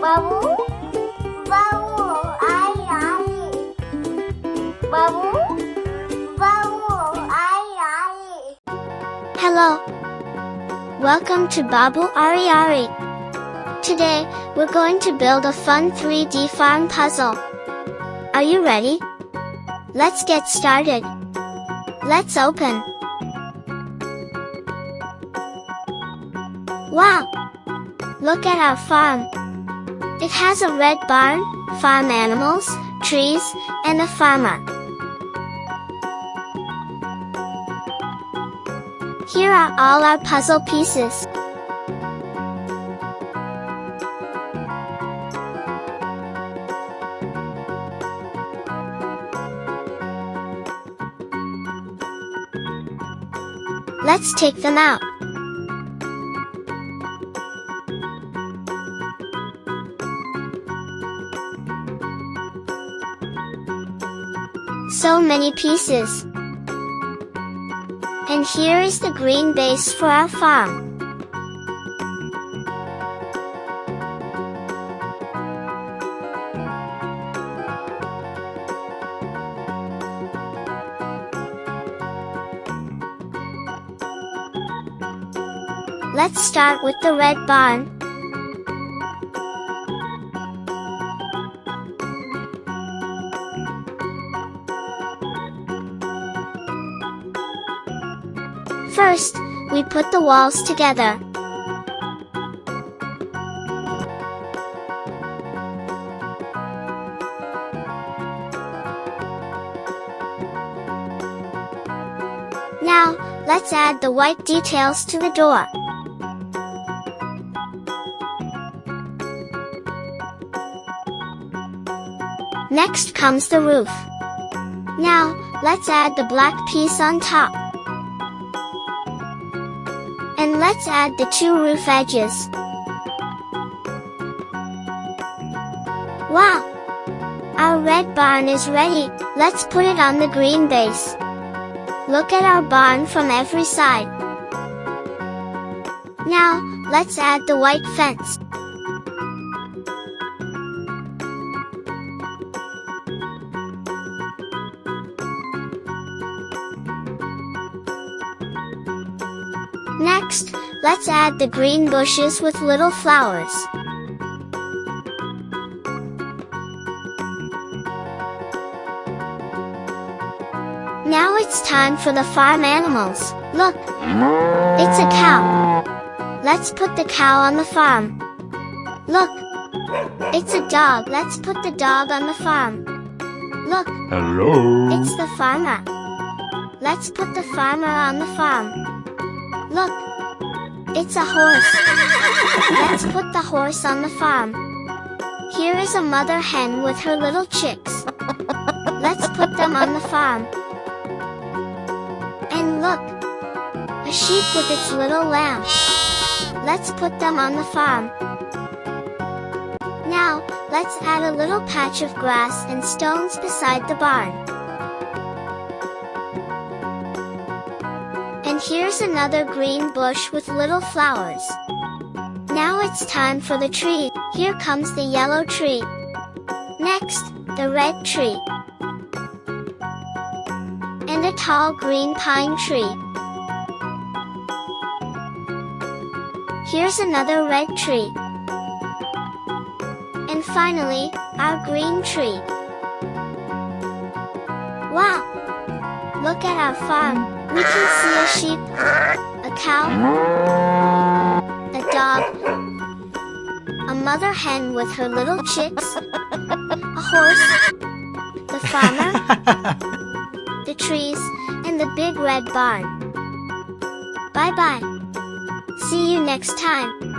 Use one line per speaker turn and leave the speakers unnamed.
Babu, babu, ai. Babu, babu, ai.
Hello. Welcome to Babu Ari Ari. Today, we're going to build a fun 3D farm puzzle. Are you ready? Let's get started. Let's open. Wow! Look at our farm. It has a red barn, farm animals, trees, and a farmer. Here are all our puzzle pieces. Let's take them out. So many pieces. And here is the green base for our farm. Let's start with the red barn. First, we put the walls together. Now, let's add the white details to the door. Next comes the roof. Now, let's add the black piece on top. And let's add the two roof edges. Wow! Our red barn is ready. Let's put it on the green base. Look at our barn from every side. Now, let's add the white fence. Next, let's add the green bushes with little flowers. Now it's time for the farm animals. Look! It's a cow. Let's put the cow on the farm. Look! It's a dog. Let's put the dog on the farm. Look!
Hello?
It's the farmer. Let's put the farmer on the farm. Look! It's a horse. Let's put the horse on the farm. Here is a mother hen with her little chicks. Let's put them on the farm. And look! A sheep with its little lamb. Let's put them on the farm. Now, let's add a little patch of grass and stones beside the barn. And here's another green bush with little flowers. Now it's time for the tree. Here comes the yellow tree. Next, the red tree. And a tall green pine tree. Here's another red tree. And finally, our green tree. Wow! Look at our farm. We can see a sheep, a cow, a dog, a mother hen with her little chicks, a horse, the farmer, the trees, and the big red barn. Bye-bye. See you next time.